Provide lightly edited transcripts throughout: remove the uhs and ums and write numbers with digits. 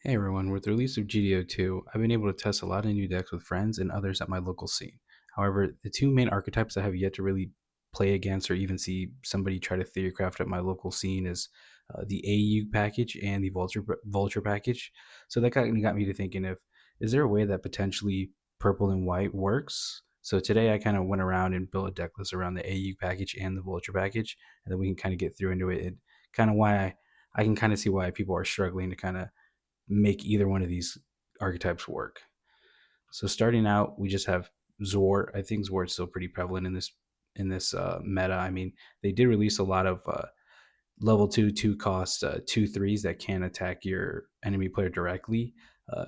Hey everyone, with the release of GD02, I've been able to test a lot of new decks with friends and others at my local scene. However, the two main archetypes I have yet to really play against or even see somebody try to theorycraft at my local scene is the AEUG package and the Vulture package. So that kind of got me to thinking, if is there a way that potentially purple and white works? So today I kind of went around and built a deck list around the AEUG package and the Vulture package, and then we can kind of get through into it. And kind of why I can kind of see why people are struggling to kind of make either one of these archetypes work. So starting out, we just have Zor. I think Zor is still pretty prevalent in this meta. I mean, they did release a lot of level two cost 2/3s that can attack your enemy player directly. Uh,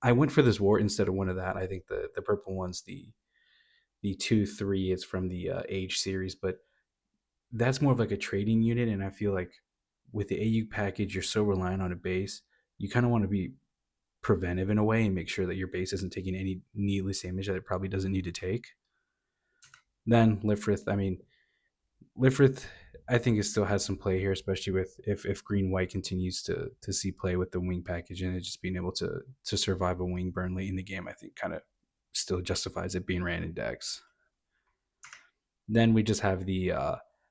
I went for this War instead of one of that. I think the purple one's the 2/3. It's from the Age series, but that's more of like a trading unit, and I feel like with the AU package, you're so reliant on a base. You kind of want to be preventive in a way and make sure that your base isn't taking any needless damage that it probably doesn't need to take. Then Lifrith, I mean, Lifrith, I think it still has some play here, especially with if green white continues to see play with the wing package and it just being able to survive a wing burn late in the game. I think kind of still justifies it being ran in decks. Then we just have the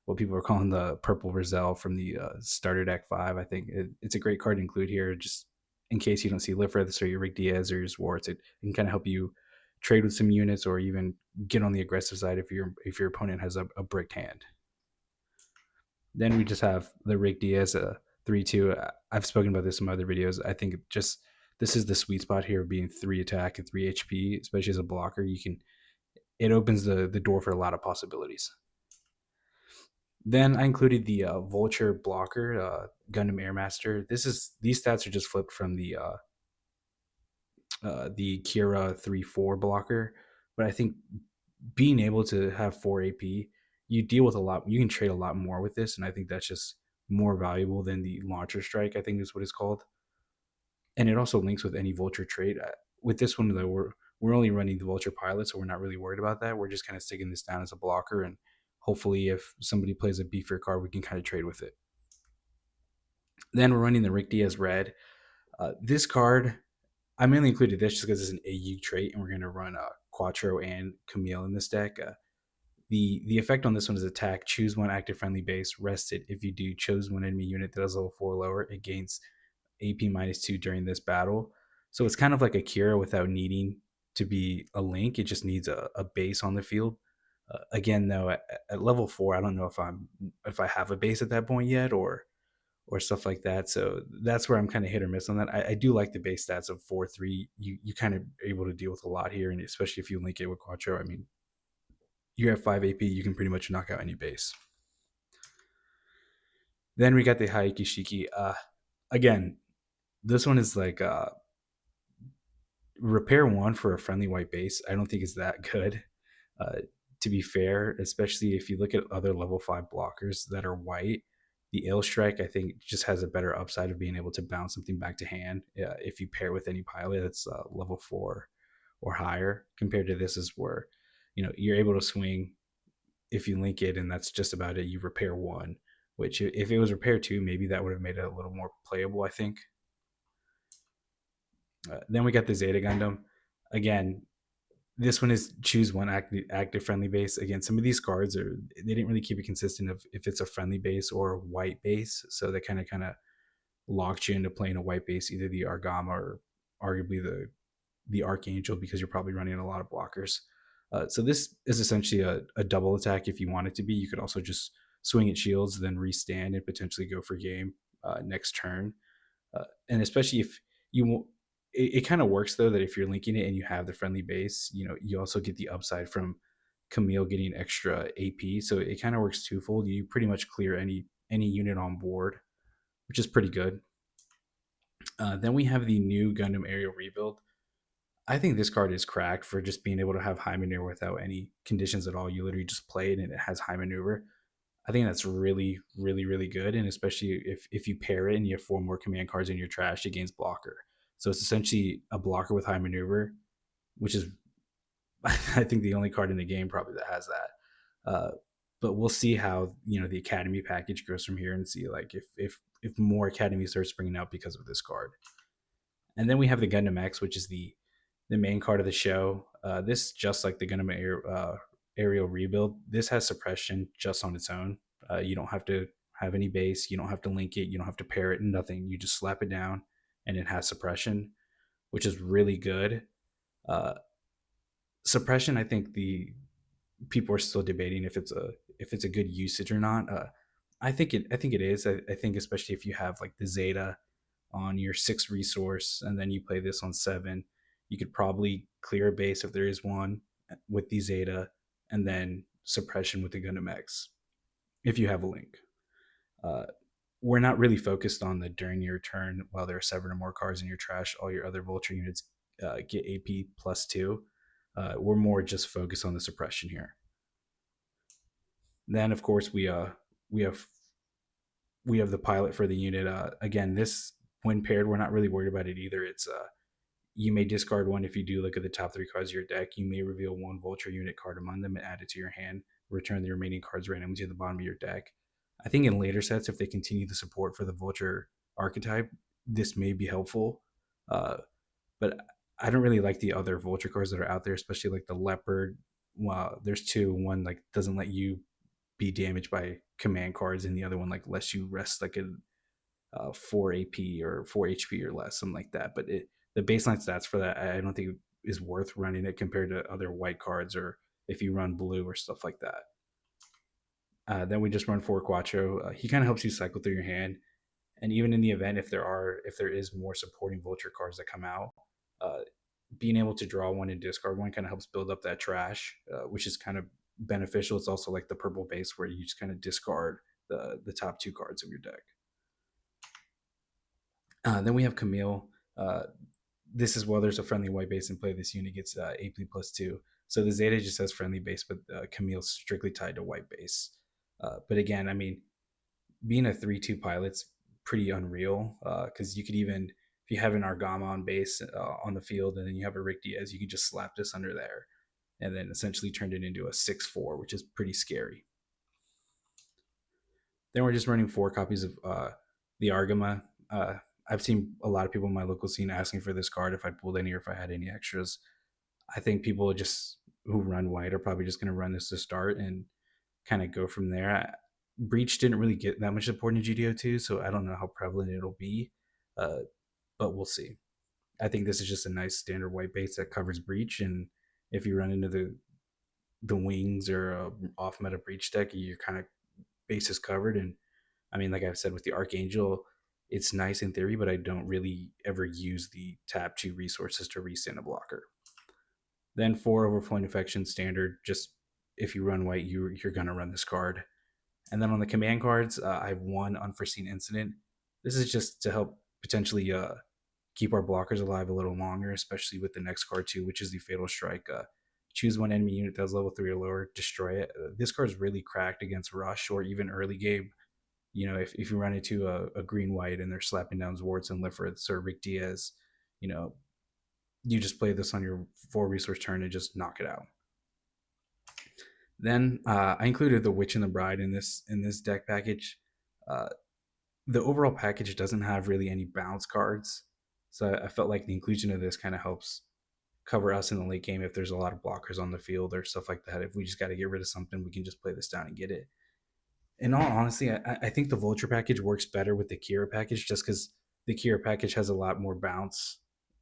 what people are calling the purple Rizal from the starter deck 5. I think it's a great card to include here, just in case you don't see Lifrith or your Rick Diaz or your Swartz. It can kind of help you trade with some units or even get on the aggressive side if your opponent has a bricked hand. Then we just have the Rick Diaz 3/2. I've spoken about this in my other videos. I think just this is the sweet spot here of being 3 attack and 3 HP, especially as a blocker. It opens the door for a lot of possibilities. Then I included the Vulture blocker, Gundam Airmaster. These stats are just flipped from the Kira 3/4 blocker, but I think being able to have 4 AP, you deal with a lot. You can trade a lot more with this, and I think that's just more valuable than the Launcher Strike. I think is what it's called, and it also links with any Vulture trade. With this one though, we're only running the Vulture pilot, so we're not really worried about that. We're just kind of sticking this down as a blocker, and hopefully, if somebody plays a beefier card, we can kind of trade with it. Then we're running the Rick Diaz red. This card, I mainly included this just because it's an AU trait, and we're going to run Quattro and Camille in this deck. The effect on this one is attack. Choose one active friendly base. Rest it. If you do, choose one enemy unit that is level 4 lower. It gains AP -2 during this battle. So it's kind of like a Kira without needing to be a link. It just needs a base on the field. Again, though, at level 4, I don't know if I have a base at that point yet, or stuff like that. So that's where I'm kind of hit or miss on that. I do like the base stats of 4/3. You kind of are able to deal with a lot here, and especially if you link it with Quattro. I mean, you have 5 AP, you can pretty much knock out any base. Then we got the Haiki Shiki. Again, this one is like repair 1 for a friendly white base. I don't think it's that good. Uh, to be fair, especially if you look at other level 5 blockers that are white, the Ill Strike, I think, just has a better upside of being able to bounce something back to hand if you pair with any pilot that's level 4 or higher. Compared to this, is where you're able to swing if you link it, and that's just about it. You repair 1, which if it was repair 2, maybe that would have made it a little more playable, I think. Then we got the Zeta Gundam. Again, this one is choose one active friendly base. Again, some of these cards they didn't really keep it consistent of if it's a friendly base or a white base, so they kind of locked you into playing a white base, either the Argama or arguably the Archangel, because you're probably running a lot of blockers. So this is essentially a double attack if you want it to be. You could also just swing at shields, then restand and potentially go for game next turn. And especially if you it kind of works though that if you're linking it and you have the friendly base, you also get the upside from Camille getting extra AP. So it kind of works twofold. You pretty much clear any unit on board, which is pretty good. Then we have the new Gundam aerial rebuild. I think this card is cracked for just being able to have high maneuver without any conditions at all. You literally just play it and it has high maneuver. I think that's really, really, really good, and especially if you pair it and you have 4 more command cards in your trash, it gains blocker. So it's essentially a blocker with high maneuver, which is I think the only card in the game probably that has that. But we'll see how the Academy package goes from here, and see like if more Academy starts springing out because of this card. And then we have the Gundam X, which is the main card of the show. This, just like the Gundam aerial rebuild, this has suppression just on its own. You don't have to have any base. You don't have to link it. You don't have to pair it. Nothing. You just slap it down, and it has suppression, which is really good. Uh, Suppression, I think the people are still debating if it's a good usage or not. I think it is. I think especially if you have like the Zeta on your 6 resource and then you play this on 7, you could probably clear a base if there is one with the Zeta, and then suppression with the Gundam X if you have a link. Uh, we're not really focused on the during your turn while there are 7 or more cards in your trash, all your other Vulture units get AP +2. We're more just focused on the suppression here. Then of course we have we have the pilot for the unit. Again, this when paired, we're not really worried about it either. It's you may discard one if you do look at the top 3 cards of your deck. You may reveal one Vulture unit card among them and add it to your hand. Return the remaining cards randomly to the bottom of your deck. I think in later sets, if they continue the support for the Vulture archetype, this may be helpful. Uh, but I don't really like the other Vulture cards that are out there, especially like the Leopard. Well, there's two. One like doesn't let you be damaged by command cards, and the other one like lets you rest like a 4 AP or 4 HP or less, something like that. But the baseline stats for that, I don't think is worth running it compared to other white cards or if you run blue or stuff like that. Then we just run 4 Quattro. He kind of helps you cycle through your hand, and even in the event if there is more supporting Vulture cards that come out, uh, being able to draw one and discard one kind of helps build up that trash, which is kind of beneficial. It's also like the purple base where you just kind of discard the top 2 cards of your deck. Then we have Camille. Uh, this is while there's a friendly white base in play, this unit gets AP +2. So the Zeta just has friendly base, but Camille's strictly tied to white base. But again, I mean, being a 3-2 pilot's pretty unreal because you could even, if you have an Argama on base on the field and then you have a Rick Diaz, you could just slap this under there and then essentially turned it into a 6-4, which is pretty scary. Then we're just running 4 copies of the Argama. I've seen a lot of people in my local scene asking for this card if I pulled any or if I had any extras. I think people just who run white are probably just going to run this to start and kind of go from there. Breach didn't really get that much support in GD02, so I don't know how prevalent it'll be, uh, but we'll see. I think this is just a nice standard white base that covers Breach, and if you run into the wings or off meta Breach deck, you're kind of bases covered. And I mean, like I've said with the Archangel, it's nice in theory, but I don't really ever use the tap 2 resources to restand a blocker. Then 4 Overflowing Affection standard. Just if you run white, you're gonna run this card. And then on the command cards, I have 1 Unforeseen Incident. This is just to help potentially keep our blockers alive a little longer, especially with the next card too, which is the Fatal Strike. Choose one enemy unit that's level 3 or lower, destroy it. This card is really cracked against Rush or even early game. You know, if you run into a green white and they're slapping down Zwarts and Lifrith or Rick Diaz, you know, you just play this on your 4 resource turn and just knock it out. Then I included the Witch and the Bride in this deck package. Uh, the overall package doesn't have really any bounce cards, so I felt like the inclusion of this kind of helps cover us in the late game if there's a lot of blockers on the field or stuff like that. If we just got to get rid of something, we can just play this down and get it. In all honesty, I think the Vulture package works better with the Kira package just because the Kira package has a lot more bounce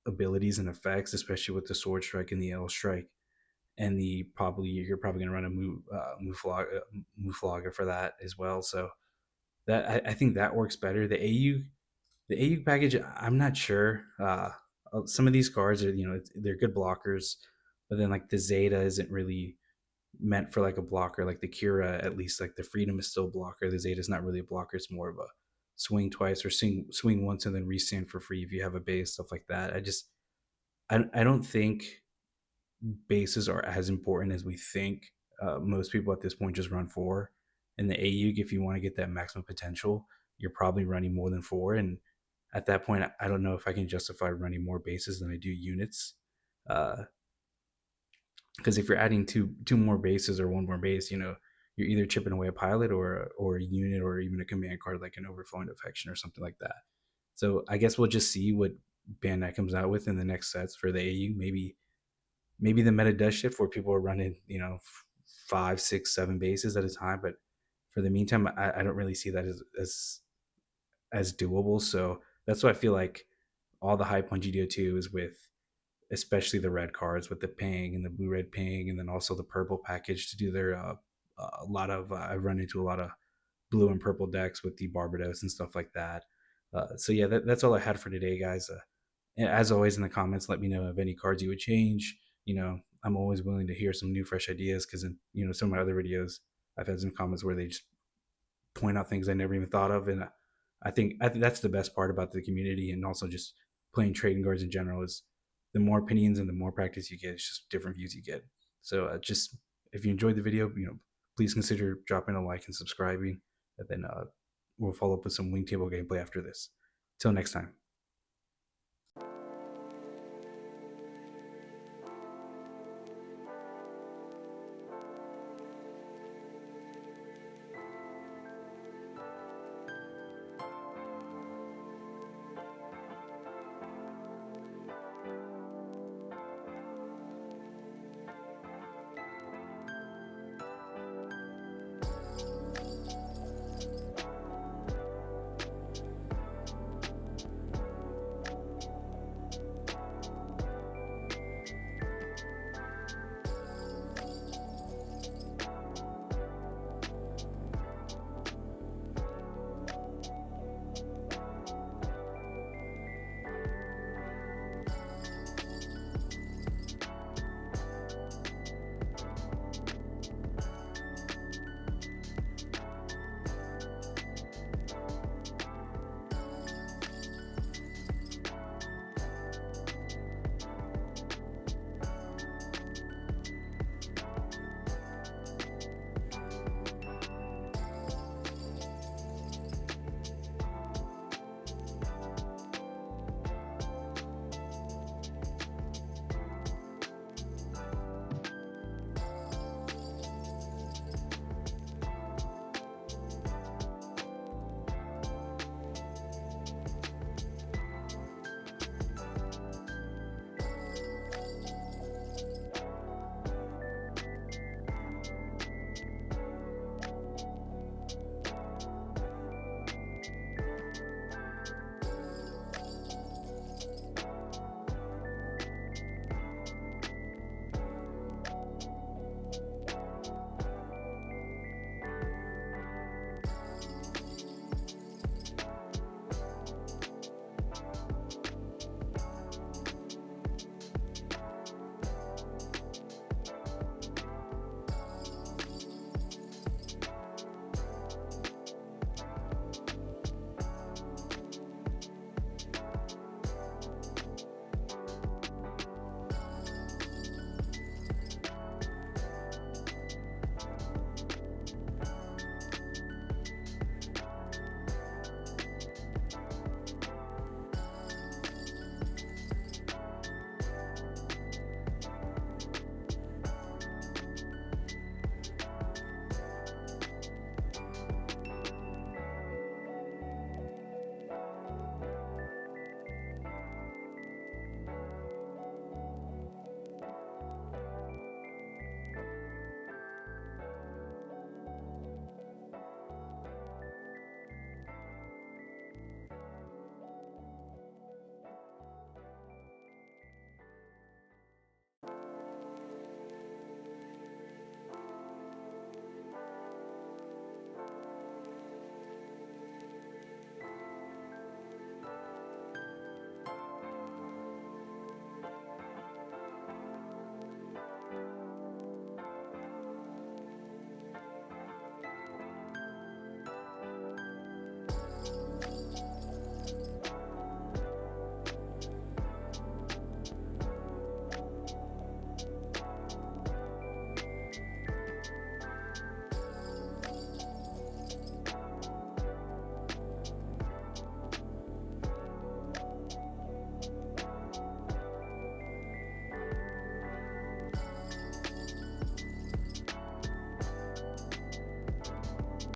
abilities and effects, especially with the Sword Strike and the L Strike. And the probably you're probably going to run a Muflaga for that as well. So that I think that works better. The AU package, I'm not sure. Some of these cards are they're good blockers, but then like the Zeta isn't really meant for like a blocker. Like the Kira, at least like the Freedom is still a blocker. The Zeta is not really a blocker. It's more of a swing twice or swing once and then restand for free if you have a base, stuff like that. I don't think bases are as important as we think. Most people at this point just run 4. In the AEUG, if you want to get that maximum potential, you're probably running more than 4. And at that point, I don't know if I can justify running more bases than I do units. Because if you're adding two more bases or 1 more base, you're either chipping away a pilot or a unit or even a command card like an Overflowing Affection or something like that. So I guess we'll just see Bandai comes out with in the next sets for the AU. Maybe the meta does shift where people are running, five, six, seven bases at a time. But for the meantime, I don't really see that as doable. So that's why I feel like all the hype on GDO2 is with especially the red cards with the ping and the blue red ping, and then also the purple package to do their a lot of I've run into a lot of blue and purple decks with the Barbados and stuff like that. So yeah, that's all I had for today, guys. As always, in the comments, let me know of any cards you would change. I'm always willing to hear some new, fresh ideas because in some of my other videos, I've had some comments where they just point out things I never even thought of, and I think that's the best part about the community, and also just playing trading cards in general is the more opinions and the more practice you get, it's just different views you get. So just if you enjoyed the video, please consider dropping a like and subscribing, and then we'll follow up with some wing table gameplay after this. Till next time.